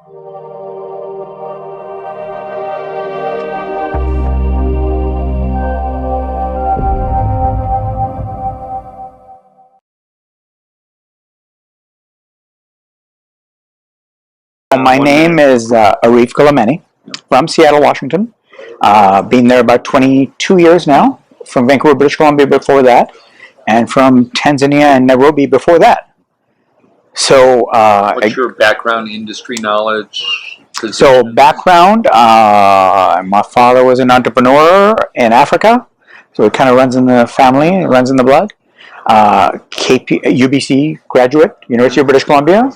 My name is Ariff Gulamani from Seattle, Washington. Been there about 22 years now, from Vancouver, British Columbia before that, and from Tanzania and Nairobi before that. So, what's your background, industry knowledge? So background, my father was an entrepreneur in Africa, so it kind of runs in the family, it runs in the blood. UBC graduate, University of British Columbia,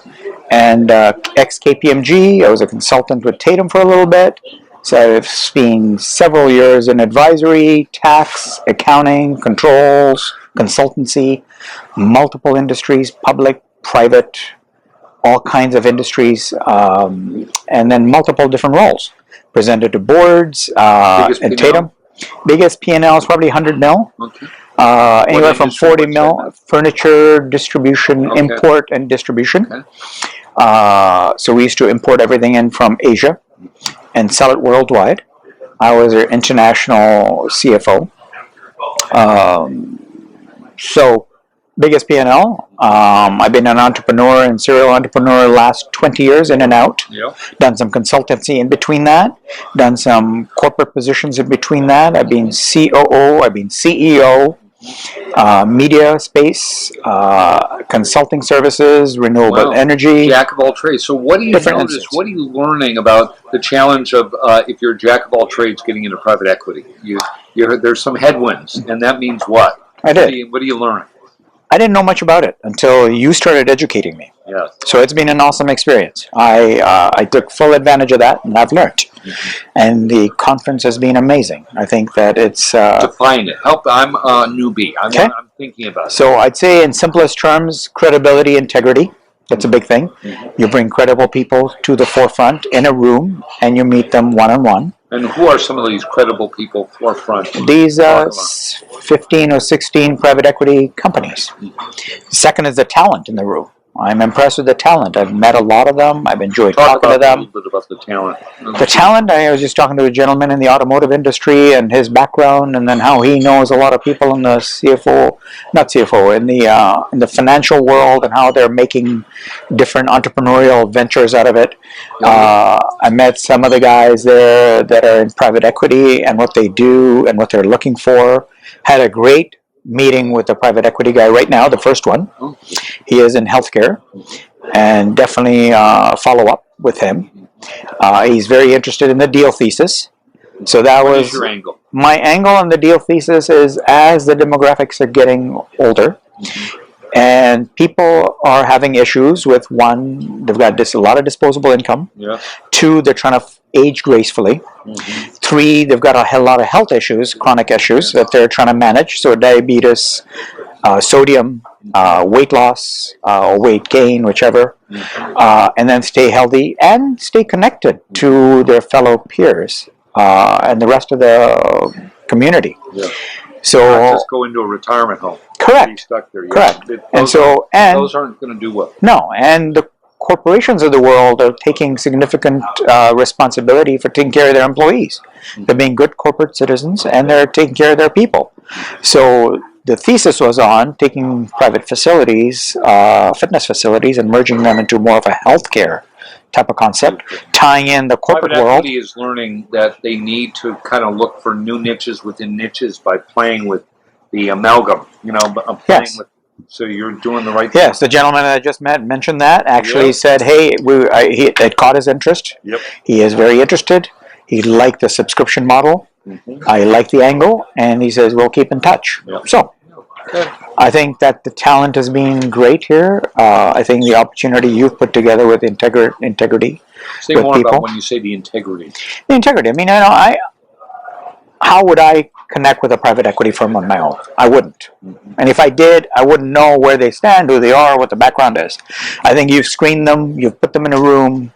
and ex-KPMG. I was a consultant with Tatum for a little bit. So I've spent several years in advisory, tax, accounting, controls, consultancy, multiple industries, public, private, all kinds of industries, and then multiple different roles. Presented to boards in Tatum. Biggest P&L is probably 100 mil. Okay. Anywhere from 40 mil, furniture, distribution, import and distribution. Okay. So we used to import everything in from Asia and sell it worldwide. I was their international CFO. So biggest P&L. I've been an entrepreneur and serial entrepreneur the last 20 years in and out. Yeah. Done some consultancy in between that. Done some corporate positions in between that. I've been COO. I've been CEO. Media space, consulting services, renewable energy. Jack of all trades. So what do you notice? What are you learning about the challenge of if you're a jack of all trades getting into private equity? There's some headwinds, and that means what? I did. What are you learning? I didn't know much about it until you started educating me. Yeah. So it's been an awesome experience. I took full advantage of that, and I've learned. Mm-hmm. And the conference has been amazing. I think that it's... Define it. Help. I'm a newbie. I'm thinking about it. So I'd say in simplest terms, credibility, integrity. That's a big thing. Mm-hmm. You bring credible people to the forefront in a room, and you meet them one-on-one. And who are some of these credible people forefront? These 15 or 16 private equity companies. Mm-hmm. Second is the talent in the room. I'm impressed with the talent. I've met a lot of them. I've enjoyed talking to them. Talk a little bit about the talent. The talent, I was just talking to a gentleman in the automotive industry and his background, and then how he knows a lot of people in the in the financial world, and how they're making different entrepreneurial ventures out of it. I met some of the guys there that are in private equity and what they do and what they're looking for. Had a great meeting with the private equity guy right now, the first one. He is in healthcare, and definitely follow up with him. He's very interested in the deal thesis. So that what was is your angle? My angle on the deal thesis is as the demographics are getting older, and people are having issues with, one, they've got a lot of disposable income. Yeah. Two, they're trying to age gracefully. Mm-hmm. Three, they've got a lot of health issues, chronic issues that they're trying to manage. So diabetes, sodium, weight loss, or weight gain, whichever. Mm-hmm. And then stay healthy and stay connected to their fellow peers and the rest of the community. Yeah. So not just go into a retirement home. Correct. Be stuck there. Correct. Those aren't going to do well. No, and the corporations of the world are taking significant responsibility for taking care of their employees. They're being good corporate citizens, and they're taking care of their people. So the thesis was on taking private facilities, fitness facilities, and merging them into more of a healthcare type of concept, tying in the corporate world. Private equity is learning that they need to kind of look for new niches within niches by playing with the amalgam, playing with. So you're doing the right thing. Yes, the gentleman that I just mentioned that actually said, hey, it caught his interest. Yep. He is very interested. He liked the subscription model. Mm-hmm. I like the angle, and he says, we'll keep in touch. Yep. So I think that the talent has been great here. I think the opportunity you've put together with integrity. Say more people. About when you say the integrity. The integrity. I mean, how would I connect with a private equity firm on my own? I wouldn't. Mm-hmm. And if I did, I wouldn't know where they stand, who they are, what the background is. I think you've screened them, you've put them in a room,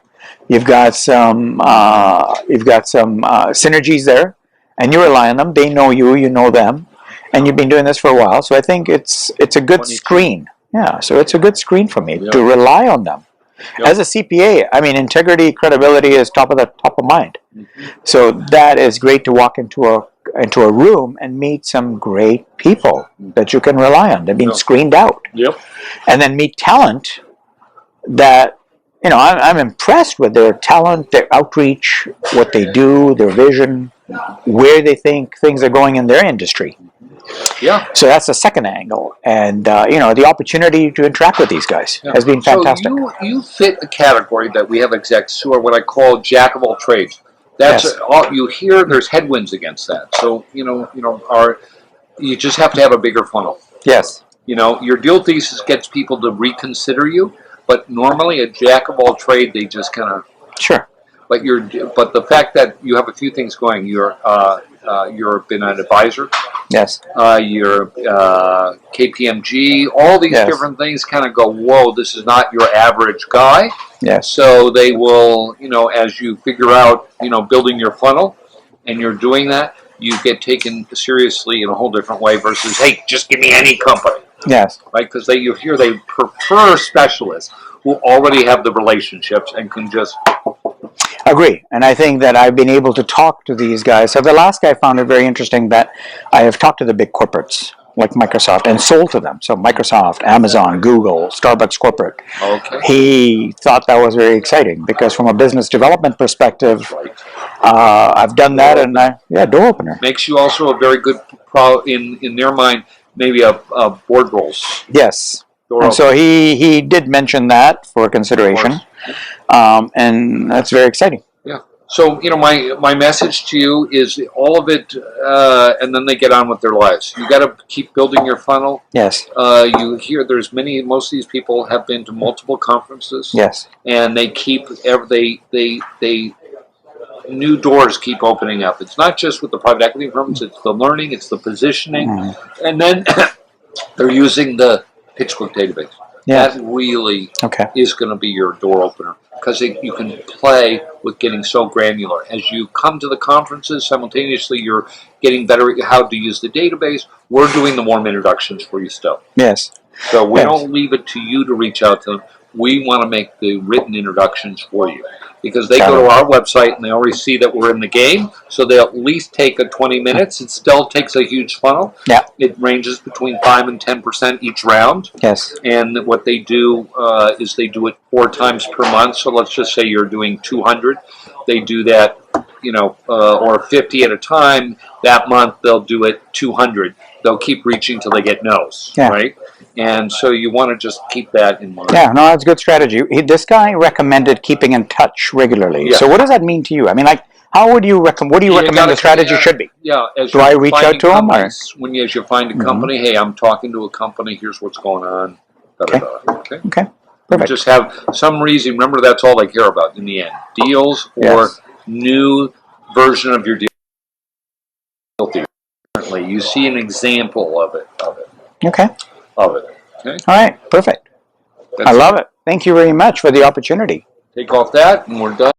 you've got some synergies there, and you rely on them. They know you, you know them, and you've been doing this for a while. So I think it's a good screen. Yeah, so it's a good screen for me to rely on them. Yep. As a CPA, I mean, integrity, credibility is top of mind. So that is great to walk into a room and meet some great people that you can rely on. They're being screened out. Yep. And then meet talent that, you know, I'm impressed with their talent, their outreach, what they do, their vision, where they think things are going in their industry. Yeah. So that's the second angle, and you know, the opportunity to interact with these guys has been fantastic. So you fit the category that we have execs who are what I call jack of all trades. That's all you hear. There's headwinds against that. So you just have to have a bigger funnel. Yes. You know, your deal thesis gets people to reconsider you, but normally a jack of all trade, they just kind of sure. But the fact that you have a few things going, you've been an advisor. Yes. You're KPMG. All these different things kind of go, whoa, this is not your average guy. Yes. So they will, as you figure out, building your funnel, and you're doing that, you get taken seriously in a whole different way versus, hey, just give me any company. Yes. Right? Because they prefer specialists who already have the relationships and can just. Agree. And I think that I've been able to talk to these guys. So the last guy found it very interesting that I have talked to the big corporates like Microsoft and sold to them. So Microsoft, Amazon, Google, Starbucks corporate. Okay. He thought that was very exciting because from a business development perspective, I've done that, and door opener. Makes you also a very good in their mind, maybe a board roles. Yes. And so he did mention that for consideration, and that's very exciting. Yeah. So my message to you is all of it, and then they get on with their lives. You got to keep building your funnel. Yes. You hear most of these people have been to multiple conferences. Yes. And they keep they new doors keep opening up. It's not just with the private equity firms. It's the learning. It's the positioning, and then they're using the PitchBook database. That really is going to be your door opener because you can play with getting so granular. As you come to the conferences, simultaneously you're getting better at how to use the database. We're doing the warm introductions for you still. Yes. So we don't leave it to you to reach out to them. We want to make the written introductions for you. Because they go to our website and they already see that we're in the game, so they'll at least take 20 minutes. It still takes a huge funnel. Yeah. It ranges between 5 and 10% each round. Yes. And what they do is they do it 4 times per month. So let's just say you're doing 200. They do that, or 50 at a time. That month they'll do it 200. They'll keep reaching till they get no's, right? And so you want to just keep that in mind. Yeah, no, that's a good strategy. This guy recommended keeping in touch regularly. Yeah. So what does that mean to you? I mean, how would you recommend? What do you recommend the strategy should be? Yeah. Do I reach out to him? Or? As you find a company, hey, I'm talking to a company. Here's what's going on. Okay. Perfect. Just have some reason. Remember, that's all they care about in the end: deals or new version of your deal. You see an example of it. Okay. Of it. Okay. All right. Perfect. I love it. Thank you very much for the opportunity. Take off that, and we're done.